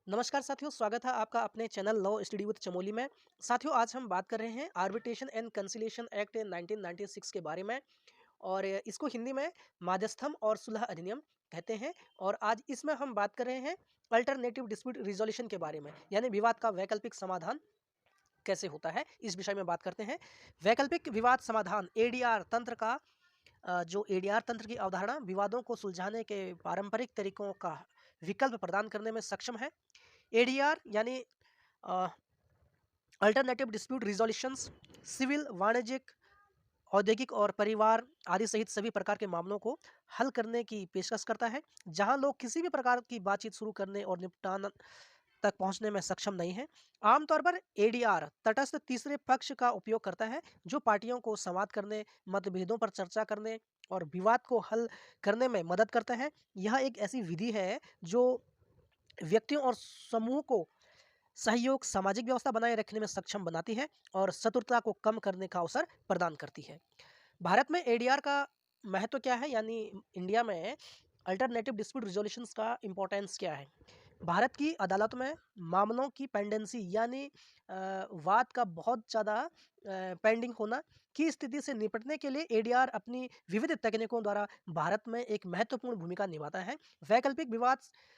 नमस्कार साथियों, स्वागत है आपका अपने channel law study with Chamoli में। साथियों, आज हम बात कर रहे हैं आर्बिट्रेशन एंड कंसिलिएशन एक्ट 1996 के बारे में। और इसको हिंदी में माध्यस्थम और सुलह अधिनियम कहते हैं। और आज इसमें हम बात कर रहे हैं अल्टरनेटिव डिस्प्यूट रिजोल्यूशन के बारे में, यानी विवाद का वैकल्पिक समाधान कैसे होता है, इस विषय में बात करते हैं। वैकल्पिक विवाद समाधान एडीआर तंत्र का जो एडीआर तंत्र की अवधारणा विवादों को सुलझाने के पारंपरिक तरीकों का विकल्प प्रदान करने में सक्षम है। एडीआर यानी अल्टरनेटिव डिस्प्यूट रिजोल्यूशंस सिविल, वाणिज्यिक, औद्योगिक और परिवार आदि सहित सभी प्रकार के मामलों को हल करने की पेशकश करता है, जहां लोग किसी भी प्रकार की बातचीत शुरू करने और निपटान तक पहुंचने में सक्षम नहीं है। आमतौर पर एडीआर तटस्थ तीसरे पक्ष का उपयोग करता है, जो पार्टियों को संवाद करने, मतभेदों पर चर्चा करने और विवाद को हल करने में मदद करता है। यह एक ऐसी विधि है जो व्यक्तियों और समूह को सहयोग, सामाजिक व्यवस्था बनाए रखने में सक्षम बनाती है और शत्रुता को कम करने का अवसर प्रदान करती है। भारत में एडीआर का महत्व क्या है, यानी इंडिया में अल्टरनेटिव डिस्प्यूट रिजोल्यूशंस का इम्पोर्टेंस क्या है। भारत की अदालत में मामलों की पेंडेंसी यानी वाद का बहुत ज़्यादा पेंडिंग होना की स्थिति से निपटने के लिए एडीआर अपनी विविध तकनीकों द्वारा भारत में एक महत्वपूर्ण भूमिका निभाता है। वैकल्पिक विवाद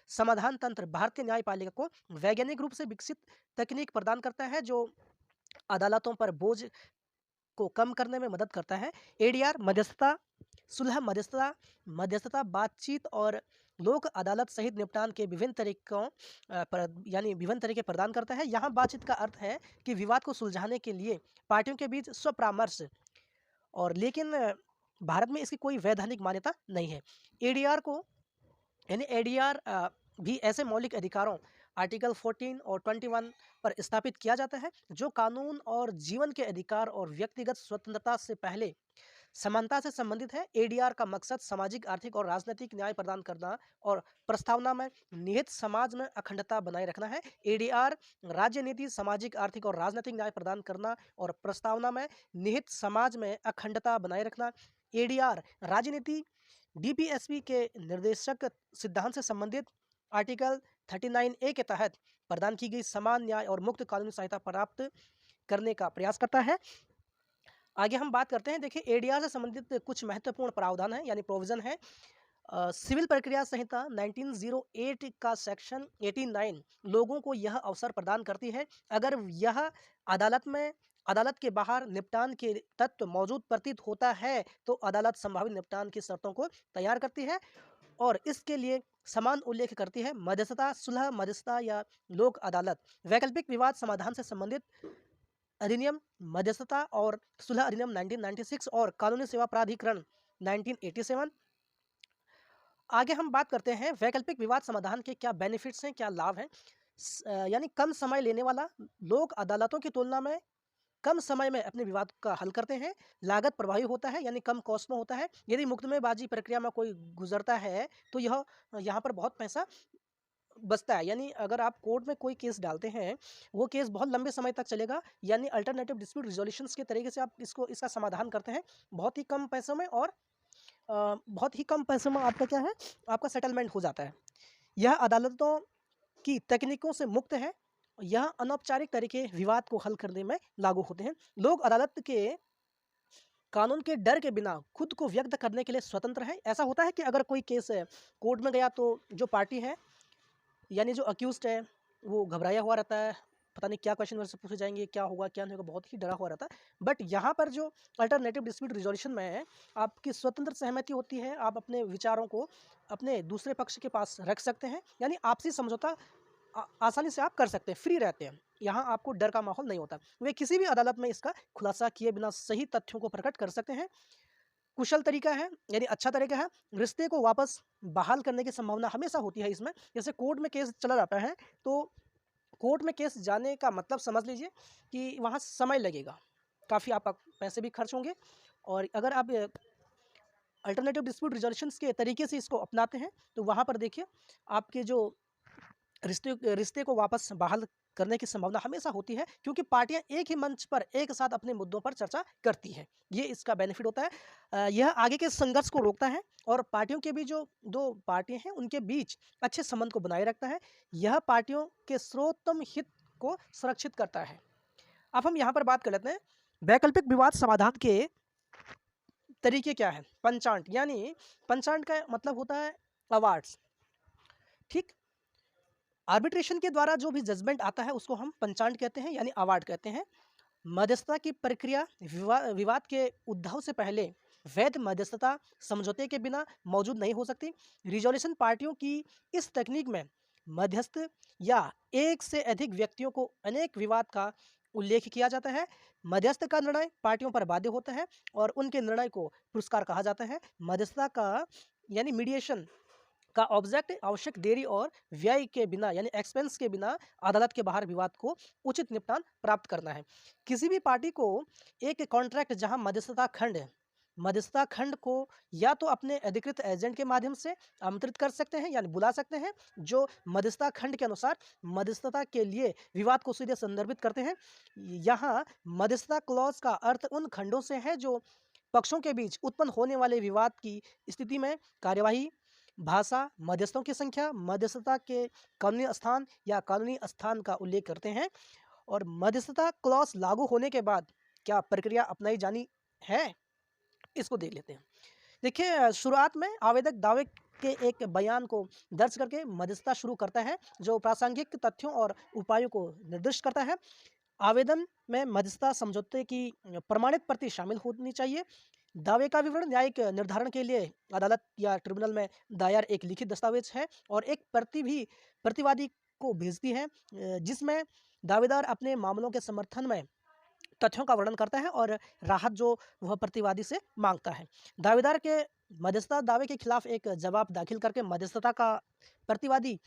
समाधान तंत्र भारतीय न्यायपालिका को वैज्ञानिक रूप से विकसित तकनीक प्रदान करता है, जो अदालतों पर बोझ को कम करने में मदद करता है। एडीआर मध्यस्थता, सुलह मध्यस्थता, मध्यस्थता बातचीत और लोक अदालत सहित निपटान के विभिन्न तरीकों यानी विभिन्न तरीके प्रदान करता है। यहाँ बातचीत का अर्थ है कि विवाद को सुलझाने के लिए पार्टियों के बीच स्वपरामर्श, और लेकिन भारत में इसकी कोई वैधानिक मान्यता नहीं है। एडीआर को यानी एडीआर भी ऐसे मौलिक अधिकारों आर्टिकल 14 और 21 पर स्थापित किया जाता है, जो कानून और जीवन के अधिकार और व्यक्तिगत स्वतंत्रता से पहले समानता से संबंधित है। एडीआर का मकसद सामाजिक, आर्थिक और राजनीतिक न्याय प्रदान करना और प्रस्तावना में निहित समाज में अखंडता बनाए रखना है। एडीआर राज्य नीति, सामाजिक, आर्थिक और राजनीतिक न्याय प्रदान करना और प्रस्तावना में निहित समाज में अखंडता बनाए रखना। एडीआर राजनीति डीपीएसपी के निर्देशक सिद्धांत से संबंधित आर्टिकल 39A के तहत प्रदान की गई समान न्याय और मुक्त कानूनी सहायता प्राप्त करने का प्रयास करता है। आगे हम बात करते हैं। देखिए, एडीआर से संबंधित कुछ महत्वपूर्ण प्रावधान है यानी प्रोविजन है। सिविल प्रक्रिया संहिता 1908 का सेक्शन 89 लोगों को यह अवसर प्रदान करती है, अगर यह अदालत के बाहर निपटान के तत्व मौजूद प्रतीत होता है तो अदालत संभावित निपटान की शर्तों को तैयार करती है और इसके लिए समान उल्लेख करती है। मध्यस्थता, सुलह मध्यस्थता या लोक अदालत, वैकल्पिक विवाद समाधान से संबंधित अधिनियम मध्यस्थता और सुलह अधिनियम 1996 और कानूनी सेवा प्राधिकरण 1987। आगे हम बात करते हैं वैकल्पिक विवाद समाधान के क्या बेनिफिट्स हैं, क्या लाभ हैं। यानी कम समय लेने वाला, लोक अदालतों की तुलना में कम समय में अपने विवाद का हल करते हैं। लागत प्रभावी होता है यानी कम कॉस्ट में होता है। यदि मुकदमेबाजी प्रक्रिया में कोई गुजरता है तो यह यहाँ पर बहुत पैसा बचता है। यानी अगर आप कोर्ट में कोई केस डालते हैं, वो केस बहुत लंबे समय तक चलेगा। यानी अल्टरनेटिव डिस्प्यूट रिजोल्यूशंस के तरीके से आप इसका समाधान करते हैं बहुत ही कम पैसों में, और बहुत ही कम पैसों में आपका क्या है, आपका सेटलमेंट हो जाता है। यह अदालतों की तकनीकों से मुक्त है। यह अनौपचारिक तरीके विवाद को हल करने में लागू होते हैं। लोग अदालत के कानून के डर के बिना खुद को व्यक्त करने के लिए स्वतंत्र है। ऐसा होता है कि अगर कोई केस कोर्ट में गया तो जो पार्टी है यानी जो अक्यूज्ड है वो घबराया हुआ रहता है, पता नहीं क्या क्वेश्चन मेरे से पूछे जाएंगे, क्या होगा क्या नहीं होगा, बहुत ही डरा हुआ रहता है। बट यहाँ पर जो अल्टरनेटिव डिस्प्यूट रिजोल्यूशन में है, आपकी स्वतंत्र सहमति होती है, आप अपने विचारों को अपने दूसरे पक्ष के पास रख सकते हैं। यानी आपसी समझौता आसानी से आप कर सकते हैं, फ्री रहते हैं। यहाँ आपको डर का माहौल नहीं होता। वे किसी भी अदालत में इसका खुलासा किए बिना सही तथ्यों को प्रकट कर सकते हैं। कुशल तरीका है यानी अच्छा तरीका है। रिश्ते को वापस बहाल करने की संभावना हमेशा होती है इसमें। जैसे कोर्ट में केस चला जाता है तो कोर्ट में केस जाने का मतलब समझ लीजिए कि वहाँ समय लगेगा, काफ़ी आपका पैसे भी खर्च होंगे। और अगर आप अल्टरनेटिव डिस्प्यूट रिजोल्यूशंस के तरीके से इसको अपनाते हैं तो वहाँ पर देखिए आपके जो रिश्ते रिश्ते को वापस बहाल करने की संभावना हमेशा होती है, क्योंकि पार्टियां एक ही मंच पर एक साथ अपने मुद्दों पर चर्चा करती हैं। ये इसका बेनिफिट होता है। यह आगे के संघर्ष को रोकता है और पार्टियों के बीच जो दो पार्टियां हैं उनके बीच अच्छे संबंध को बनाए रखता है। यह पार्टियों के सर्वोत्तम हित को सुरक्षित करता है। अब हम यहाँ पर बात कर लेते हैं वैकल्पिक विवाद समाधान के तरीके क्या है। पंचांट, यानी पंचांट का मतलब होता है अवार्ड्स। ठीक, आर्बिट्रेशन के द्वारा जो भी जजमेंट आता है उसको हम पंचांट कहते हैं, यानी अवार्ड कहते हैं। मध्यस्थता की प्रक्रिया विवाद के उद्भव से पहले वैध मध्यस्थता समझौते के बिना मौजूद नहीं हो सकती। रिजोल्यूशन पार्टियों की इस तकनीक में मध्यस्थ या एक से अधिक व्यक्तियों को अनेक विवाद का उल्लेख किया जाता है। मध्यस्थ का निर्णय पार्टियों पर बाध्य होता है और उनके निर्णय को पुरस्कार कहा जाता है। मध्यस्थता का यानी मीडिएशन का ऑब्जेक्ट आवश्यक देरी और व्यय के बिना, यानी एक्सपेंस के बिना, अदालत के बाहर विवाद को उचित निपटान प्राप्त करना है। किसी भी पार्टी को एक कॉन्ट्रैक्ट जहां मध्यस्थता खंड को या तो अपने अधिकृत एजेंट के माध्यम से आमंत्रित कर सकते हैं, यानी बुला सकते हैं, जो मध्यस्थता खंड के अनुसार मध्यस्थता के लिए विवाद को सीधे संदर्भित करते हैं। यहाँ मध्यस्थता क्लॉज का अर्थ उन खंडों से है जो पक्षों के बीच उत्पन्न होने वाले विवाद की स्थिति में कार्यवाही, भाषा, मध्यस्थों की संख्या, मध्यस्थता के कानूनी स्थान या कानूनी स्थान का उल्लेख करते हैं। और मध्यस्थता क्लॉज लागू होने के बाद क्या प्रक्रिया अपनाई जानी है, इसको देख लेते हैं। देखिए, शुरुआत में आवेदक दावे के एक बयान को दर्ज करके मध्यस्थता शुरू करता है, जो प्रासंगिक तथ्यों और उपायों को निर्दिष्ट करता है। आवेदन में मध्यस्थता समझौते की प्रमाणित प्रति शामिल होनी चाहिए। दावे का विवरण न्यायिक निर्धारण के लिए अदालत या ट्रिब्यूनल में दायर एक लिखित दस्तावेज है और एक प्रति भी प्रतिवादी को भेजती है, जिसमें दावेदार अपने मामलों के समर्थन में तथ्यों का वर्णन करता है और राहत जो वह प्रतिवादी से मांगता है। दावेदार के मध्यस्थता दावे के खिलाफ एक जवाब दाखिल करके मध्यस्थता का प्रतिवादी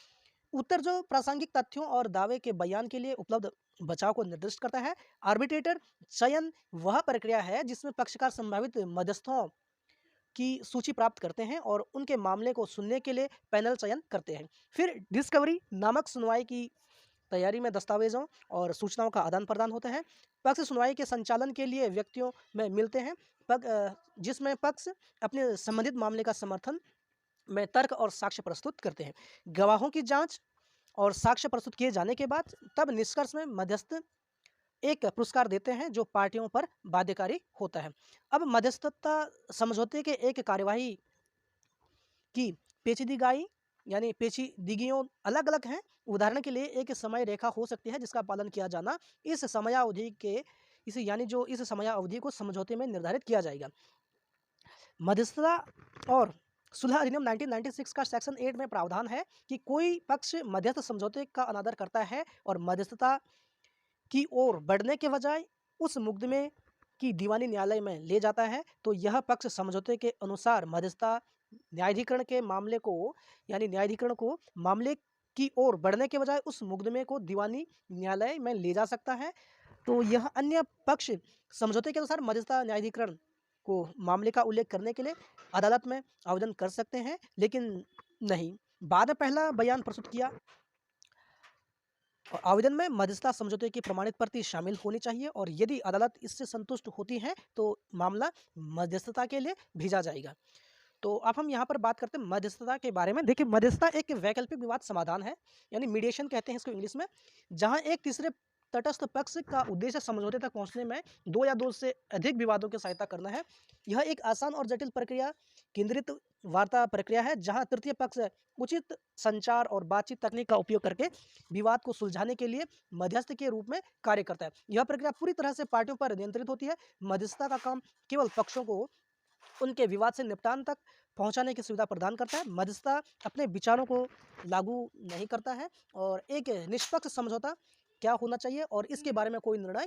उत्तर जो प्रासंगिक तथ्यों और दावे के बयान के लिए उपलब्ध बचाव को निर्दिष्ट करता है। आर्बिट्रेटर चयन वह प्रक्रिया है जिसमें पक्षकार संभावित मध्यस्थों की सूची प्राप्त करते हैं और उनके मामले को सुनने के लिए पैनल चयन करते हैं। फिर डिस्कवरी नामक सुनवाई की तैयारी में दस्तावेजों और सूचनाओं का आदान प्रदान होता है। पक्ष सुनवाई के संचालन के लिए व्यक्तियों में मिलते हैं, जिसमें पक्ष अपने संबंधित मामले का समर्थन में तर्क और साक्ष्य प्रस्तुत करते हैं। गवाहों की जांच और साक्ष्य प्रस्तुत किए जाने के बाद तब निष्कर्ष में मध्यस्थ एक पुरस्कार देते हैं जो पार्टियों पर बाध्यकारी होता है। अब मध्यस्थता समझौते के एक कार्यवाही की पेचीदगी, यानी पेचीदगियों अलग अलग हैं। उदाहरण के लिए एक समय रेखा हो सकती है जिसका पालन किया जाना इस समयावधि के इस समयावधि को समझौते में निर्धारित किया जाएगा। मध्यस्थता और सुलह अधिनियम 1996 का सेक्शन 8 में प्रावधान है कि कोई पक्ष मध्यस्थ समझौते का अनादर करता है और मध्यस्थता की ओर बढ़ने के बजाय उस मुकदमे की दीवानी न्यायालय में ले जाता है, तो यह पक्ष समझौते के अनुसार मध्यस्थता न्यायाधिकरण को मामले की ओर बढ़ने के बजाय उस मुकदमे को दीवानी न्यायालय में ले जा सकता है। तो यह अन्य पक्ष समझौते के अनुसार मध्यस्थता न्यायाधिकरण को मामले का उल्लेख करने के लिए अदालत में आवेदन कर सकते हैं, लेकिन नहीं बाद में पहला बयान प्रस्तुत किया। और आवेदन में मध्यस्थता समझौते की प्रमाणित प्रति शामिल होनी चाहिए और यदि अदालत इससे संतुष्ट होती है तो मामला मध्यस्थता के लिए भेजा जाएगा। तो अब हम यहाँ पर बात करते हैं मध्यस्थता के बारे में। देखिए, मध्यस्थता एक वैकल्पिक विवाद समाधान है, यानी मीडिएशन कहते हैं इसको इंग्लिश में, जहाँ एक तीसरे तटस्थ पक्ष का उद्देश्य समझौते तक पहुँचने में दो या दो से अधिक विवादों की सहायता करना है। यह एक आसान और जटिल प्रक्रिया केंद्रित वार्ता प्रक्रिया है जहाँ तृतीय पक्ष उचित संचार और बातचीत तकनीक का उपयोग करके विवाद को सुलझाने के लिए मध्यस्थ के रूप में कार्य करता है। यह प्रक्रिया पूरी तरह से पार्टियों पर नियंत्रित होती है। मध्यस्थता का काम केवल पक्षों को उनके विवाद से निपटान तक पहुंचाने की सुविधा प्रदान करता है। मध्यस्थता अपने विचारों को लागू नहीं करता है और एक निष्पक्ष समझौता क्या होना चाहिए और इसके बारे में कोई निर्णय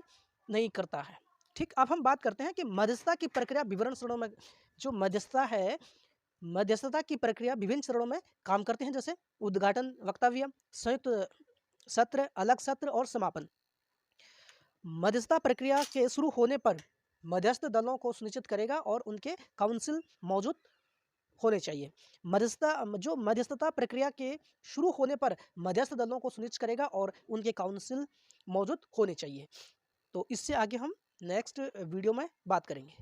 नहीं करता है। ठीक, अब हम बात करते हैं कि मध्यस्थता की प्रक्रिया विवरण चरणों में जो मध्यस्थता की प्रक्रिया विभिन्न चरणों में काम करते हैं, जैसे उद्घाटन, वक्तव्य, संयुक्त सत्र, अलग सत्र और समापन। मध्यस्थता प्रक्रिया के शुरू होने पर मध्यस्थ दलों को सुनिश्चित करेगा और उनके काउंसिल मौजूद होने चाहिए। जो मध्यस्थता प्रक्रिया के शुरू होने पर मध्यस्थ दलों को सुनिश्चित करेगा और उनके काउंसिल मौजूद होने चाहिए। तो इससे आगे हम नेक्स्ट वीडियो में बात करेंगे।